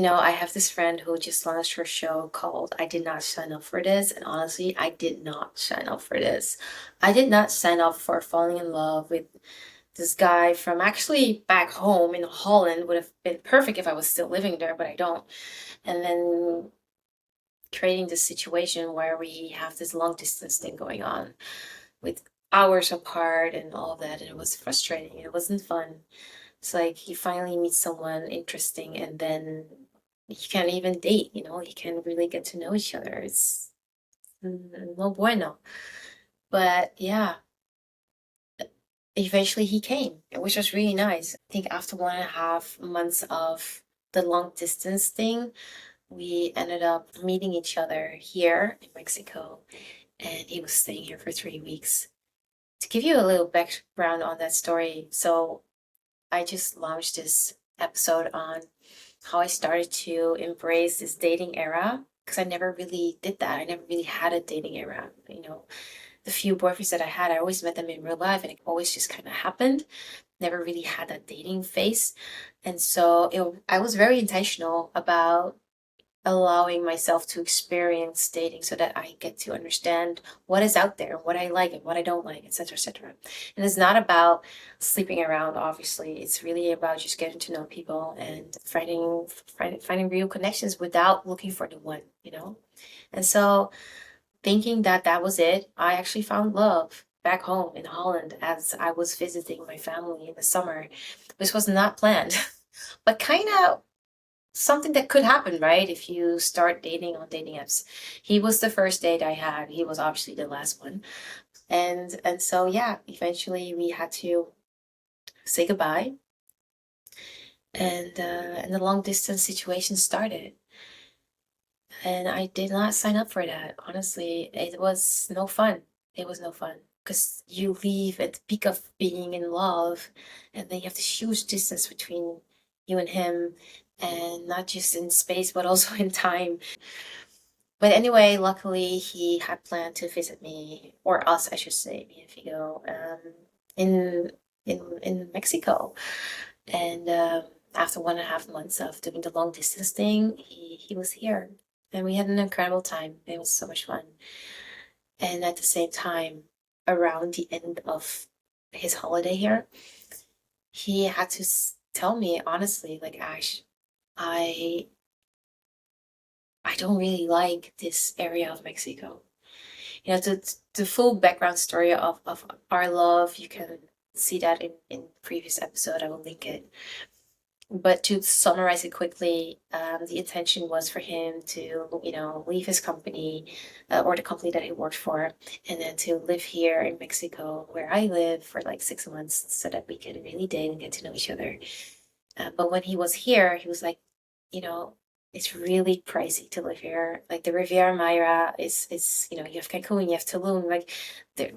I have this friend who just launched her show called I Did Not Sign Up for This. And honestly, I did not sign up for this. I did not sign up for falling in love with this guy from actually back home in Holland. Would have been perfect if I was still living there, but I don't. And then creating this situation where we have this long distance thing going on with hours apart and all of that. And it was frustrating. It wasn't fun. It's like you finally meet someone interesting and then you can't even date, you can't really get to know each other. It's no bueno. But yeah, eventually he came, which was really nice. I think after 1.5 months of the long distance thing, we ended up meeting each other here in Mexico, and he was staying here for 3 weeks. To give you a little background on that story, so I just launched this episode on how I started to embrace this dating era because I never really did that. I never really had a dating era. The few boyfriends that I had, I always met them in real life and it always just kind of happened. Never really had that dating phase. And so I was very intentional about allowing myself to experience dating so that I get to understand what is out there, what I like and what I don't like, etc., etc. And it's not about sleeping around, obviously. It's really about just getting to know people and finding real connections without looking for the one. And so thinking that that was it, I actually found love back home in Holland as I was visiting my family in the summer. This was not planned, but kind of something that could happen, right? If you start dating on dating apps. He was the first date I had. He was obviously the last one. And so yeah, eventually we had to say goodbye. And the long distance situation started. And I did not sign up for that. Honestly, it was no fun. It was no fun. Because you leave at the peak of being in love, and then you have this huge distance between you and him, and not just in space, but also in time. But anyway, luckily he had planned to visit me, or us, I should say, me and Figo, in in Mexico. And after 1.5 months of doing the long distance thing, he was here, and we had an incredible time. It was so much fun. And at the same time, around the end of his holiday here, he had to tell me honestly, like, Ash, I I don't really like this area of Mexico. The full background story of our love, you can see that in previous episode. I will link it. But to summarize it quickly, the intention was for him to, leave his company or the company that he worked for, and then to live here in Mexico, where I live, for like 6 months so that we could really date and get to know each other. But when he was here, he was like, you know, it's really pricey to live here. Like the Riviera Maya is you have Cancun, you have Tulum, like they're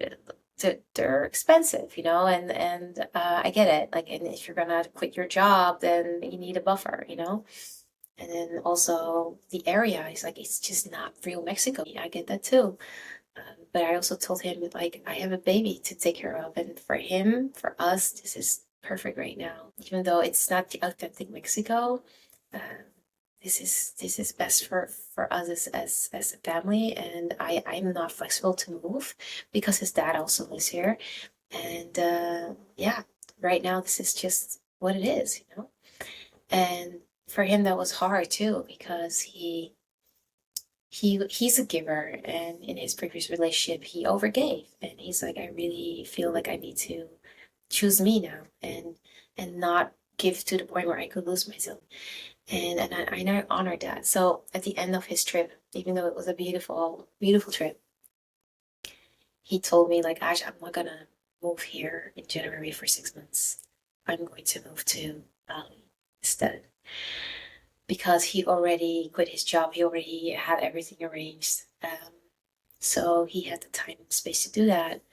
they're expensive, and I get it. Like, and if you're gonna quit your job, then you need a buffer. And then also the area is like it's just not real Mexico. I get that too. But I also told him that like I have a baby to take care of, and for him, for us, this is perfect right now. Even though it's not the authentic Mexico, uh, this is best for us as a family. And I'm not flexible to move because his dad also lives here, and yeah, right now this is just what it is. And for him that was hard too because he's a giver, and in his previous relationship he overgave, and he's like, I really feel like I need to choose me now and not give to the point where I could lose myself. And I honored that. So at the end of his trip, even though it was a beautiful beautiful trip, he told me like, Ash, I'm not gonna move here in January for 6 months. I'm going to move to Bali instead, because he already quit his job. He already had everything arranged. So he had the time and space to do that.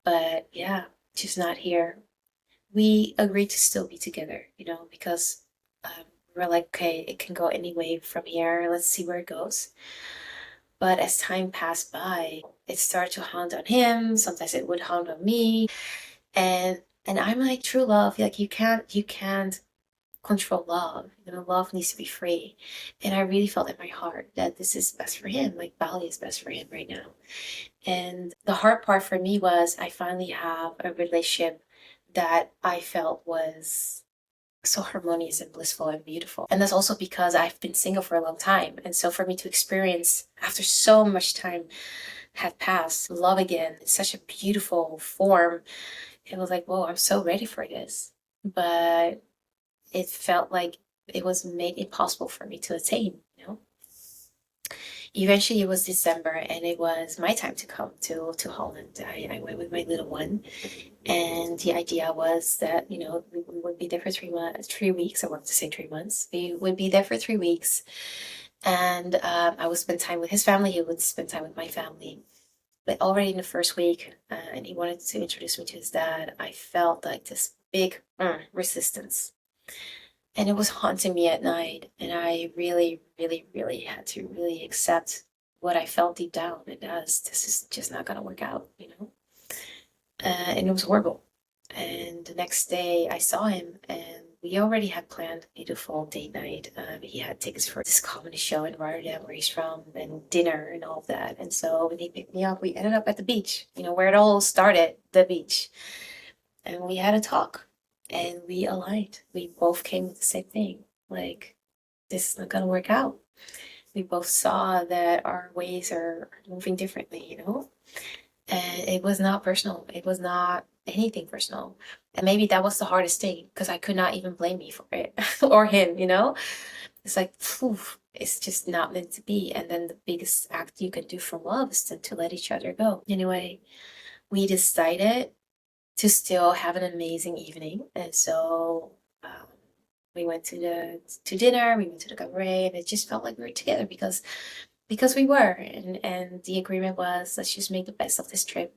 But yeah, just not here. We agreed to still be together, because we're like, okay, it can go any way from here. Let's see where it goes. But as time passed by, it started to haunt on him. Sometimes it would haunt on me. And I'm like, true love, like you can't control love. Love needs to be free. And I really felt in my heart that this is best for him. Like Bali is best for him right now. And the hard part for me was I finally have a relationship that I felt was so harmonious and blissful and beautiful. And that's also because I've been single for a long time. And so for me to experience, after so much time had passed, love again in such a beautiful form, it was like, whoa, I'm so ready for this. But it felt like it was made impossible for me to attain. Eventually it was December and it was my time to come to Holland. I went with my little one, and the idea was that we would be there for 3 weeks. I wanted to say 3 months. We would be there for 3 weeks, and I would spend time with his family. He would spend time with my family. But already in the first week, and he wanted to introduce me to his dad, I felt like this big resistance. And it was haunting me at night. And I really, really, really had to really accept what I felt deep down. And this is just not going to work out. And it was horrible. And the next day I saw him, and we already had planned a beautiful date night. He had tickets for this comedy show in Rotterdam where he's from, and dinner and all of that. And so when he picked me up, we ended up at the beach, where it all started, the beach. And we had a talk, and we aligned. We both came with the same thing. Like, this is not going to work out. We both saw that our ways are moving differently. And it was not personal. It was not anything personal. And maybe that was the hardest thing, because I could not even blame me for it or him. It's like, phew, it's just not meant to be. And then the biggest act you can do for love is to let each other go. Anyway, we decided to still have an amazing evening. And so we went to dinner, we went to the cabaret, and it just felt like we were together because we were. And the agreement was, let's just make the best of this trip.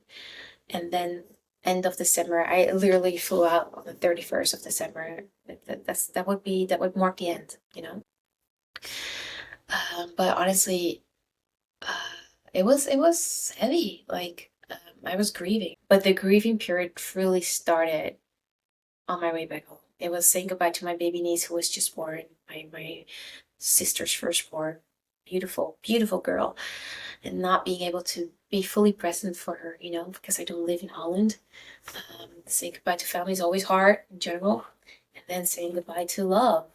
And then end of December, I literally flew out on the 31st of December. That would mark the end. But honestly, it was heavy. Like, I was grieving, but the grieving period truly started on my way back home. It was saying goodbye to my baby niece who was just born, my sister's firstborn, beautiful, beautiful girl, and not being able to be fully present for her, because I don't live in Holland. Saying goodbye to family is always hard in general, and then saying goodbye to love.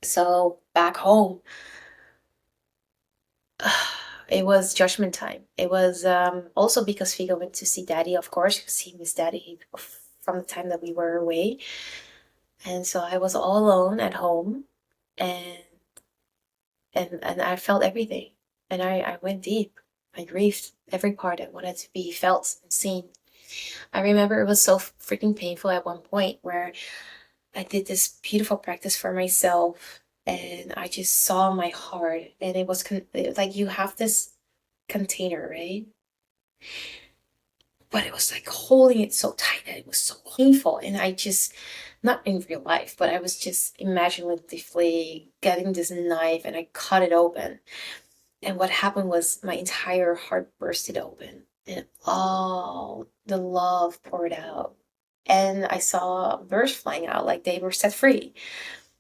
So back home, it was judgment time. It was also because Figo went to see Daddy, of course, because he missed Daddy from the time that we were away. And so I was all alone at home, and I felt everything. And I went deep. I grieved every part that wanted to be felt and seen. I remember it was so freaking painful at one point where I did this beautiful practice for myself, and I just saw my heart, and it was like you have this container, right? But it was like holding it so tight that it was so painful. And I just, not in real life, but I was just imaginatively getting this knife, and I cut it open. And what happened was my entire heart bursted open, and all the love poured out. And I saw birds flying out like they were set free.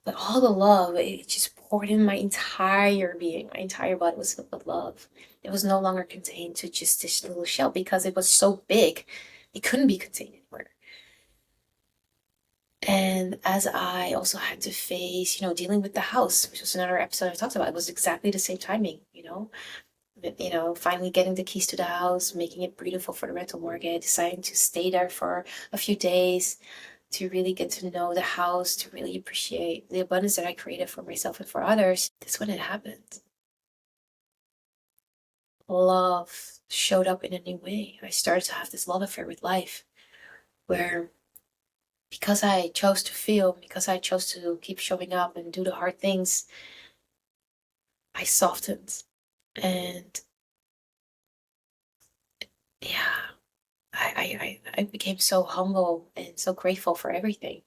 But all the love, it just poured in my entire being. My entire body was filled with love. It was no longer contained to just this little shell because it was so big. It couldn't be contained anywhere. And as I also had to face, dealing with the house, which was another episode I talked about, it was exactly the same timing. Finally getting the keys to the house, making it beautiful for the rental mortgage, deciding to stay there for a few days to really get to know the house, to really appreciate the abundance that I created for myself and for others. That's when it happened. Love showed up in a new way. I started to have this love affair with life where, because I chose to feel, because I chose to keep showing up and do the hard things, I softened. And yeah, I became so humble and so grateful for everything.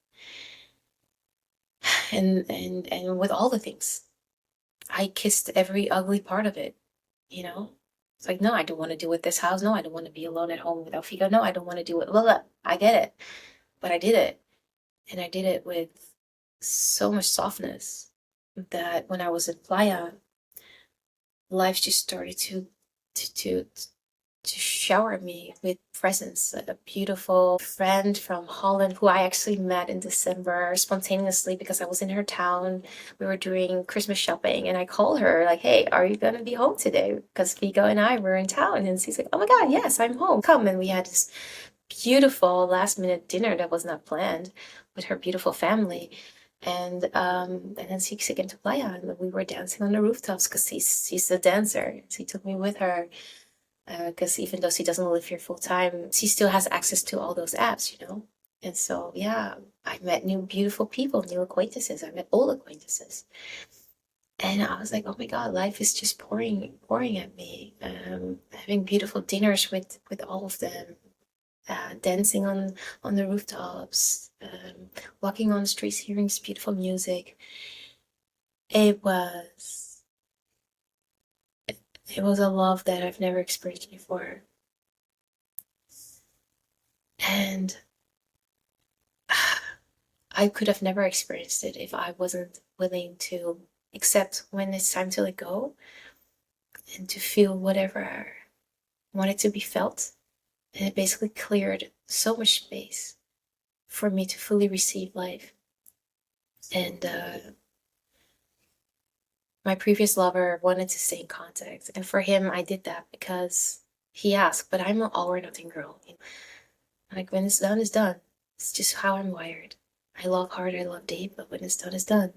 And with all the things, I kissed every ugly part of it. It's like, no, I don't want to deal with this house. No, I don't want to be alone at home without Figo. No, I don't want to do it. Blah, blah. I get it. But I did it. And I did it with so much softness that when I was in Playa, life just started to to shower me with presents. A beautiful friend from Holland who I actually met in December spontaneously because I was in her town. We were doing Christmas shopping and I called her like, hey, are you gonna be home today? Because Vigo and I were in town. And she's like, oh my God, yes, I'm home. Come. And we had this beautiful last minute dinner that was not planned with her beautiful family. And then she came to Playa and we were dancing on the rooftops because she's a dancer. She took me with her because even though she doesn't live here full time, she still has access to all those apps, you know? And so, yeah, I met new beautiful people, new acquaintances. I met old acquaintances. And I was like, oh my God, life is just pouring at me. Having beautiful dinners with all of them, dancing on the rooftops, walking on the streets, hearing this beautiful music. It was it was a love that I've never experienced before. And I could have never experienced it if I wasn't willing to accept when it's time to let go and to feel whatever I wanted to be felt. And it basically cleared so much space for me to fully receive life. And my previous lover wanted to stay in contact. And for him, I did that because he asked, but I'm an all or nothing girl. Like when it's done, it's done. It's just how I'm wired. I love hard, I love deep, but when it's done, it's done.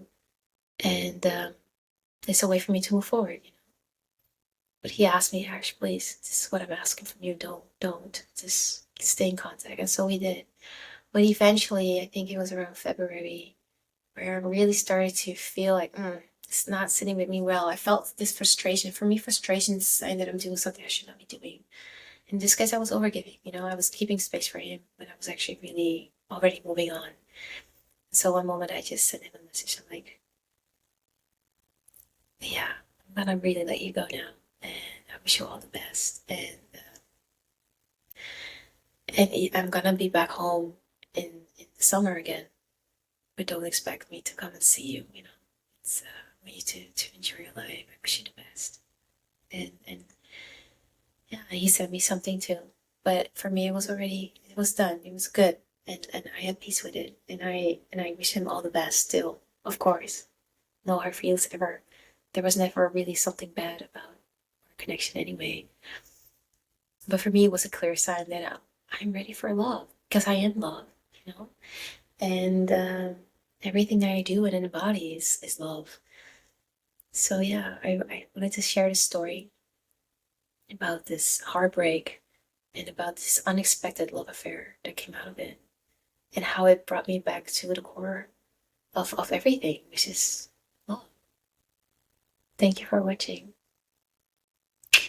And it's a way for me to move forward. You know? But he asked me, Ash, please, this is what I'm asking from you. Don't. Just stay in contact. And so we did. But eventually, I think it was around February, where I really started to feel like, it's not sitting with me well. I felt this frustration. For me, frustration is a sign that I'm doing something I should not be doing. In this case, I was overgiving. You know, I was keeping space for him, but I was actually really already moving on. So one moment, I just sent him a message. I'm like, yeah, I'm gonna really let you go now, and I wish you all the best. And I'm gonna be back home in the summer again, but don't expect me to come and see you. You know, it's I want you to enjoy your life. I wish you the best. And yeah, he sent me something too. But for me, it was done. It was good, and I had peace with it. And I wish him all the best still, of course. No hard feelings ever. There was never really something bad about our connection anyway. But for me, it was a clear sign that I'm ready for love because I am love, you know. And everything that I do and embody is love. So yeah, I wanted to share this story about this heartbreak and about this unexpected love affair that came out of it and how it brought me back to the core of everything, which is love. Thank you for watching.